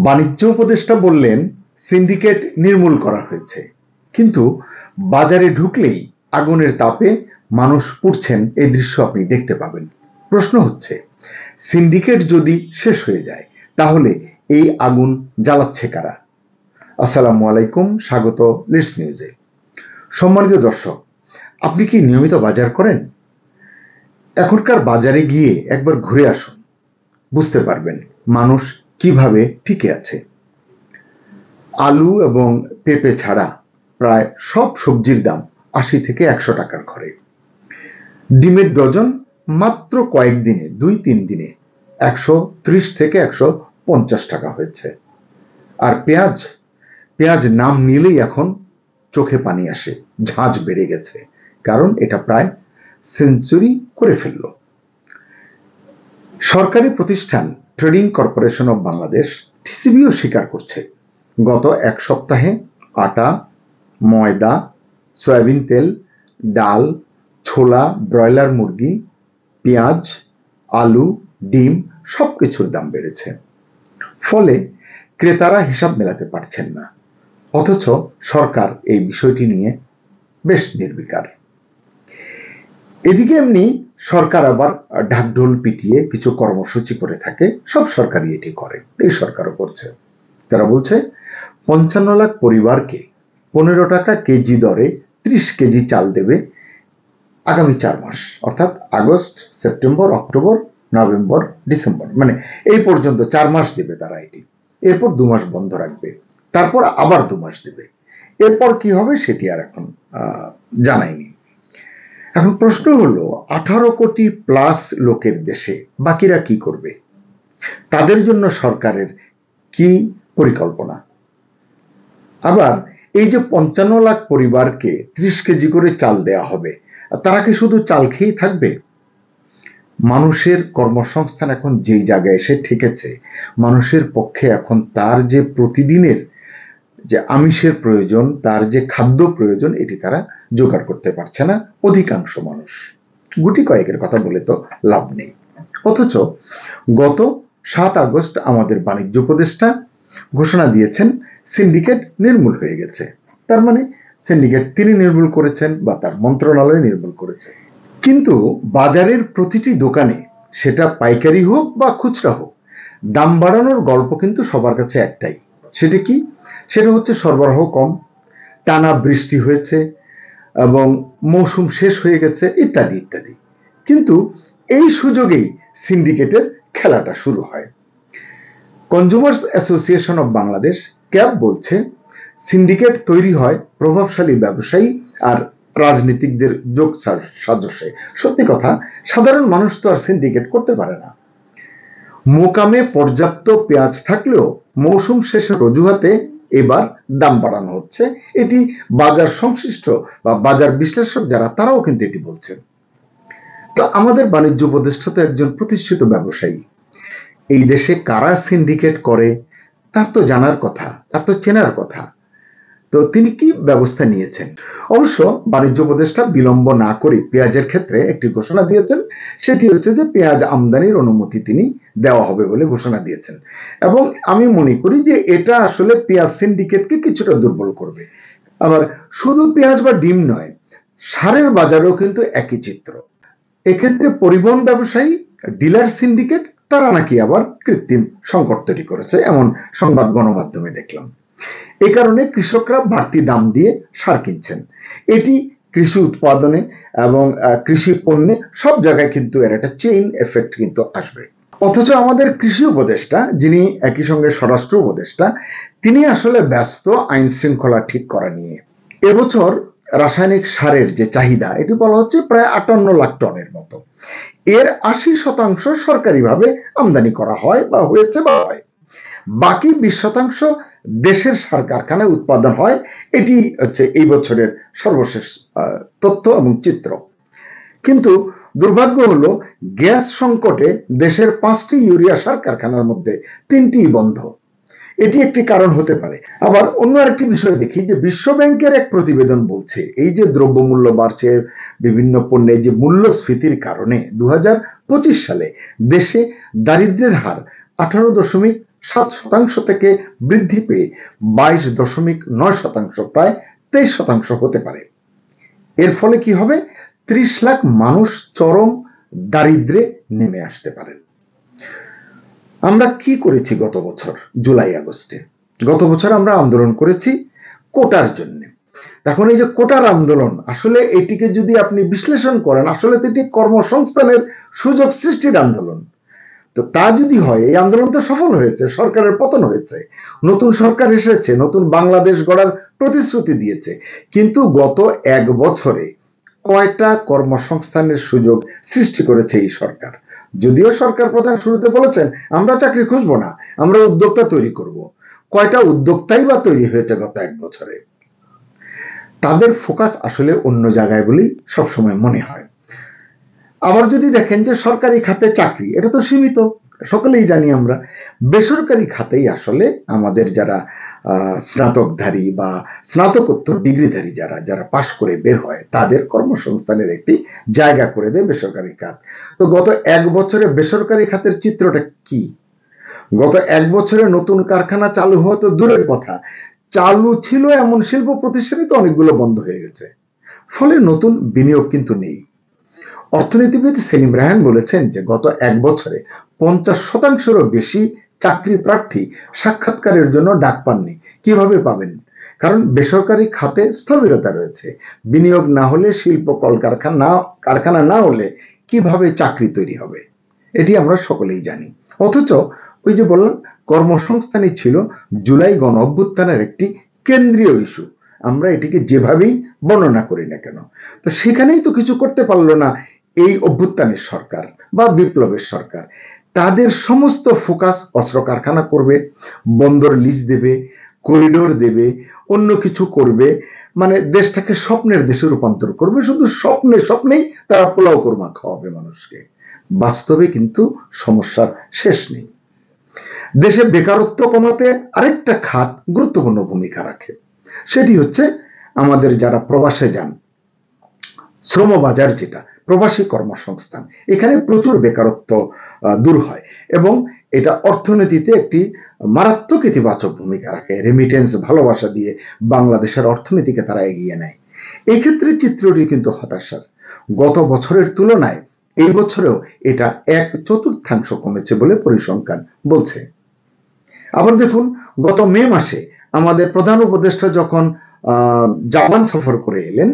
বাণিজ্য উপদেষ্টা বললেন সিন্ডিকেট নির্মূল করা হয়েছে, কিন্তু বাজারে ঢুকলেই আগুনের তাপে মানুষ পুড়ছেন এই দৃশ্য আপনি দেখতে পাবেন। প্রশ্ন হচ্ছে, সিন্ডিকেট যদি শেষ হয়ে যায় তাহলে এই আগুন জ্বালাচ্ছে কারা? আসসালামু আলাইকুম, স্বাগত লিডস নিউজে। সম্মানিত দর্শক, আপনি কি নিয়মিত বাজার করেন? এখনকার বাজারে গিয়ে একবার ঘুরে আসুন, বুঝতে পারবেন মানুষ কিভাবে টিকে আছে। আলু এবং পেঁপে ছাড়া প্রায় সব সবজির দাম ৮০ থেকে ১০০ টাকার ঘরে। ডিমের ডজন মাত্র কয়েকদিনে ২-৩ দিনে ১৩০ থেকে ১৫০ টাকা হয়েছে। আর পেঁয়াজ নাম নিলেই এখন চোখে পানি আসে, ঝাঁঝ বেড়ে গেছে, কারণ এটা প্রায় সেঞ্চুরি করে ফেলল। সরকারি প্রতিষ্ঠান ট্রেডিং কর্পোরেশন অব বাংলাদেশ টিসিবিও স্বীকার করছে, গত এক সপ্তাহে আটা, ময়দা, সয়াবিন তেল, ডাল, ছোলা, ব্রয়লার মুরগি, পেঁয়াজ, আলু, ডিম সবকিছুর দাম বেড়েছে। ফলে ক্রেতারা হিসাব মেলাতে পারছেন না, অথচ সরকার এই বিষয়টি নিয়ে বেশ নির্বিকার। এদিকে এমনি সরকার আবার ঢাকঢোল পিটিয়ে কিছু কর্মসূচি করে থাকে, সব সরকারই এটি করে, এই সরকারও করছে। তারা বলছে ৫৫ লাখ পরিবারকে ১৫ টাকা কেজি দরে ৩০ কেজি চাল দেবে আগামী ৪ মাস, অর্থাৎ August, September, October, November, December, মানে এই পর্যন্ত ৪ মাস দেবে তারা এটি। এরপর ২ মাস বন্ধ রাখবে, তারপর আবার ২ মাস দেবে। এরপর কি হবে সেটি আর এখন জানায়নি। এখন প্রশ্ন হলো, ১৮ কোটি প্লাস লোকের দেশে বাকিরা কি করবে? তাদের জন্য সরকারের কি পরিকল্পনা? আবার এই যে ৫৫ লাখ পরিবারকে ৩০ কেজি করে চাল দেয়া হবে, তারা কি শুধু চাল খেয়েই থাকবে? মানুষের কর্মসংস্থান এখন যেই জায়গায় এসে ঠেকেছে, মানুষের পক্ষে এখন তার যে প্রতিদিনের যে আমিষের প্রয়োজন, তার যে খাদ্য প্রয়োজন, এটি তারা জোগাড় করতে পারছে না অধিকাংশ মানুষ। গুটি কয়েকের কথা বলে তো লাভ নেই। অথচ গত ৭ আগস্ট আমাদের বাণিজ্য উপদেষ্টা ঘোষণা দিয়েছেন সিন্ডিকেট নির্মূল হয়ে গেছে। তার মানে সিন্ডিকেট তিনি নির্মূল করেছেন বা তার মন্ত্রণালয় নির্মূল করেছে। কিন্তু বাজারের প্রতিটি দোকানে, সেটা পাইকারি হোক বা খুচরা হোক, দাম বাড়ানোর গল্প কিন্তু সবার কাছে একটাই। সেটা কি? সেটা হচ্ছে সরবরাহ কম, টানা বৃষ্টি হয়েছে এবং মৌসুম শেষ হয়ে গেছে, ইত্যাদি ইত্যাদি। কিন্তু এই সুযোগেই সিন্ডিকেটের খেলাটা শুরু হয়। Consumers association of Bangladesh cab বলছে, সিন্ডিকেট তৈরি হয় প্রভাবশালী ব্যবসায়ী আর রাজনীতিকদের যোগ সাজসে। সত্যি কথা, সাধারণ মানুষ তো আর সিন্ডিকেট করতে পারে না। মোকামে পর্যাপ্ত পেঁয়াজ থাকলেও মৌসুম শেষের অজুহাতে এবার দাম বাড়ানো হচ্ছে, এটি বাজার সংশ্লিষ্ট বা বাজার বিশ্লেষক যারা, তারাও কিন্তু এটি বলছেন। তো আমাদের বাণিজ্য উপদেষ্টা তো একজন প্রতিষ্ঠিত ব্যবসায়ী, এই দেশে কারা সিন্ডিকেট করে তার তো জানার কথা, তার তো চেনার কথা। তো তিনি কি ব্যবস্থা নিয়েছেন? অবশ্য বাণিজ্য উপদেষ্টা বিলম্ব না করে পেঁয়াজের ক্ষেত্রে একটি ঘোষণা দিয়েছেন, সেটি হচ্ছে যে পেঁয়াজ আমদানির অনুমতি তিনি দেওয়া হবে বলে ঘোষণা দিয়েছেন। এবং আমি মনে করি যে এটা আসলে পেঁয়াজ সিন্ডিকেটকে কিছুটা দুর্বল করবে। আবার শুধু পেঁয়াজ বা ডিম নয়, সারের বাজারেও কিন্তু একই চিত্র। এক্ষেত্রে পরিবহন ব্যবসায়ী, ডিলার সিন্ডিকেট, তারা নাকি আবার কৃত্রিম সংকট তৈরি করেছে, এমন সংবাদ গণমাধ্যমে দেখলাম। এই কারণে কৃষকরা বাড়তি দাম দিয়ে সার কিনছেন। এটি কৃষি উৎপাদনে এবং কৃষি পণ্যে সব জায়গায় কিন্তু এর একটা চেইন এফেক্ট কিন্তু আসবে। অথচ আমাদের কৃষি উপদেষ্টা, যিনি একই সঙ্গে স্বরাষ্ট্র উপদেষ্টা, তিনি আসলে ব্যস্ত আইন শৃঙ্খলা ঠিক করা নিয়ে। এবছর রাসায়নিক সারের যে চাহিদা, এটি বলা হচ্ছে প্রায় ৫৮ লাখ টনের মতো। এর ৮০% সরকারিভাবে আমদানি করা হয় বা হয়েছে বা হয়, বাকি ২০% দেশের সার কারখানায় উৎপাদন হয়। এটি হচ্ছে এই বছরের সর্বশেষ তথ্য এবং চিত্র। কিন্তু দুর্ভাগ্য হলো, গ্যাস সংকটে দেশের 5টি ইউরিয়া সার কারখানার মধ্যে 3টি বন্ধ। এটি একটি কারণ হতে পারে। আবার অন্য আরেকটি বিষয় দেখি, যে বিশ্ব ব্যাংকের এক প্রতিবেদন বলছে, এই যে দ্রব্যমূল্য বাড়ছে, বিভিন্ন পণ্যের যে মূল্যস্ফীতির কারণে 2025 সালে দেশে দারিদ্র্যের হার 18.6 7% থেকে বৃদ্ধি পেয়ে 22.9%, প্রায় 23% হতে পারে। এর ফলে কি হবে? 30 লাখ মানুষ চরম দারিদ্র্যে নেমে আসতে পারেন। আমরা কি করেছি গত বছর জুলাই আগস্টে? গত বছর আমরা আন্দোলন করেছি কোটার জন্য। এখন এই যে কোটার আন্দোলন, আসলে এটিকে যদি আপনি বিশ্লেষণ করেন, আসলে তো এটি কর্মসংস্থানের সুযোগ সৃষ্টির আন্দোলন। তো তা যদি হয়, এই আন্দোলন তো সফল হয়েছে, সরকারের পতন হয়েছে, নতুন সরকার এসেছে, নতুন বাংলাদেশ গড়ার প্রতিশ্রুতি দিয়েছে, কিন্তু গত 1 বছরে কয়টা কর্মসংস্থানের সুযোগ সৃষ্টি করেছে এই সরকার? যদিও সরকার প্রধান শুরুতে বলেছেন আমরা চাকরি খুঁজবো না, আমরা উদ্যোক্তা তৈরি করব। কয়টা উদ্যোক্তাই বা তৈরি হয়েছে গত 1 বছরে? তাদের ফোকাস আসলে অন্য জায়গায় বলেই সবসময় মনে হয়। আবার যদি দেখেন যে সরকারি খাতে চাকরি, এটা তো সীমিত, সকলেই জানি আমরা। বেসরকারি খাতেই আসলে আমাদের যারা স্নাতকধারী বা স্নাতকোত্তর ডিগ্রিধারী যারা পাশ করে বের হয়, তাদের কর্মসংস্থানের একটি জায়গা করে দেয় বেসরকারি খাত। তো গত 1 বছরে বেসরকারি খাতের চিত্রটা কি? গত 1 বছরে নতুন কারখানা চালু হওয়া তো দূরের কথা, চালু ছিল এমন শিল্প প্রতিষ্ঠানই তো অনেকগুলো বন্ধ হয়ে গেছে। ফলে নতুন বিনিয়োগ কিন্তু নেই। অর্থনীতিবিদ সেলিম রায়হান বলেছেন যে গত 1 বছরে 50%-রও বেশি চাকরি প্রার্থী সাক্ষাৎকারের জন্য ডাক পাননি। কিভাবে পাবেন? কারণ বেসরকারি খাতে স্থবিরতা রয়েছে। বিনিয়োগ না হলে, শিল্প কারখানা না হলে কিভাবে চাকরি তৈরি হবে? এটি আমরা সকলেই জানি। অথচ ওই যে বললাম, কর্মসংস্থানই ছিল জুলাই গণ অভ্যুত্থানের একটি কেন্দ্রীয় ইস্যু। আমরা এটিকে যেভাবেই বর্ণনা করি না কেন, তো সেখানেই তো কিছু করতে পারলো না এই অভ্যুত্থানের সরকার বা বিপ্লবের সরকার। তাদের সমস্ত ফোকাস অস্ত্র কারখানা করবে, বন্দর লিজ দেবে, করিডোর দেবে, অন্য কিছু করবে, মানে দেশটাকে স্বপ্নের দেশে রূপান্তর করবে। শুধু স্বপ্নেই তারা পোলাও কোরমা খাওয়াবে মানুষকে। বাস্তবে কিন্তু সমস্যার শেষ নেই। দেশে বেকারত্ব কমাতে আরেকটা খাত গুরুত্বপূর্ণ ভূমিকা রাখে, সেটি হচ্ছে আমাদের যারা প্রবাসে যান, শ্রমবাজার, যেটা প্রবাসী কর্মসংস্থান। এখানে প্রচুর বেকারত্ব দূর হয় এবং এটা অর্থনীতিতে একটি মারাত্মক ইতিবাচক ভূমিকা রাখে। রেমিটেন্স, ভালোবাসা দিয়ে বাংলাদেশের অর্থনীতিকে তারা এগিয়ে নেয়। এই ক্ষেত্রে চিত্রটি কিন্তু হতাশার। গত বছরের তুলনায় এই বছরেও এটা 1/4 কমেছে বলে পরিসংখ্যান বলছে। আবার দেখুন, গত মে মাসে আমাদের প্রধান উপদেষ্টা যখন জাপান সফর করে এলেন,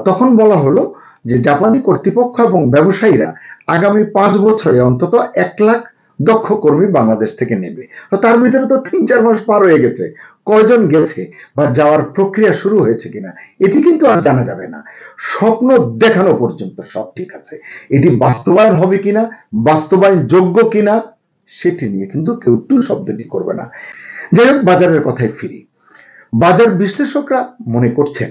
তখন বলা হলো যে জাপানি কর্তৃপক্ষ এবং ব্যবসায়ীরা আগামী 5 বছরে অন্তত 1 লাখ দক্ষ কর্মী বাংলাদেশ থেকে নেবে। তার ভিতরে তো 3-4 মাস পার হয়ে গেছে। কয়জন গেছে বা যাওয়ার প্রক্রিয়া শুরু হয়েছে কিনা এটি কিন্তু আর জানা যাবে না। স্বপ্ন দেখানো পর্যন্ত সব ঠিক আছে, এটি বাস্তবায়ন হবে কিনা, বাস্তবায়ন যোগ্য কিনা, সেটি নিয়ে কিন্তু কেউ টু শব্দটি করবে না। যাই হোক, বাজারের কথায় ফিরি। বাজার বিশ্লেষকরা মনে করছেন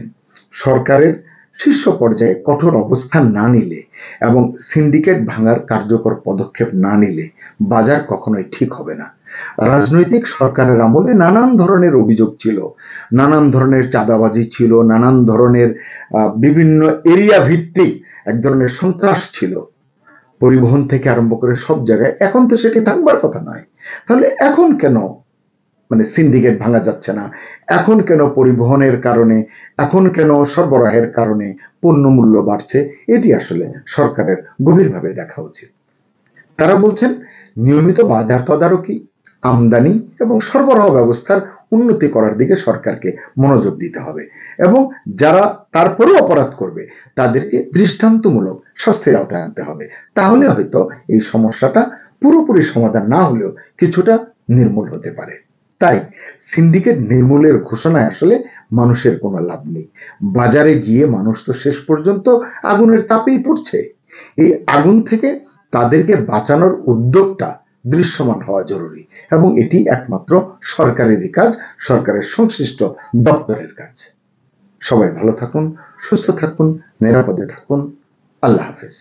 সরকারের শীর্ষ পর্যায়ে কঠোর অবস্থান না নিলে এবং সিন্ডিকেট ভাঙার কার্যকর পদক্ষেপ না নিলে বাজার কখনোই ঠিক হবে না। রাজনৈতিক সরকারের আমলে নানান ধরনের অভিযোগ ছিল, নানান ধরনের চাঁদাবাজি ছিল, নানান ধরনের বিভিন্ন এরিয়া ভিত্তিক এক ধরনের সন্ত্রাস ছিল, পরিবহন থেকে আরম্ভ করে সব জায়গায়। এখন তো সেটি থাকবার কথা নয়। তাহলে এখন কেন সিন্ডিকেট ভাঙা যাচ্ছে না? এখন কেন পরিবহনের কারণে, এখন কেন সরবরাহের কারণে পণ্য মূল্য বাড়ছে? এটি আসলে সরকারের গভীরভাবে দেখা উচিত। তারা বলছেন নিয়মিত বাজার তদারকি, আমদানি এবং সরবরাহ ব্যবস্থার উন্নতি করার দিকে সরকারকে মনোযোগ দিতে হবে এবং যারা তারপরেও অপরাধ করবে তাদেরকে দৃষ্টান্তমূলক শাস্তির আওতায় আনতে হবে। তাহলে হয়তো এই সমস্যাটা পুরোপুরি সমাধান না হলেও কিছুটা নির্মূল হতে পারে। তাই সিন্ডিকেট নির্মূলের ঘোষণায় আসলে মানুষের কোনো লাভ নেই। বাজারে গিয়ে মানুষ তো শেষ পর্যন্ত আগুনের তাপেই পড়ছে। এই আগুন থেকে তাদেরকে বাঁচানোর উদ্যোগটা দৃশ্যমান হওয়া জরুরি এবং এটি একমাত্র সরকারেরই কাজ, সরকারের সংশ্লিষ্ট দপ্তরের কাজ। সবাই ভালো থাকুন, সুস্থ থাকুন, নিরাপদে থাকুন। আল্লাহ হাফেজ।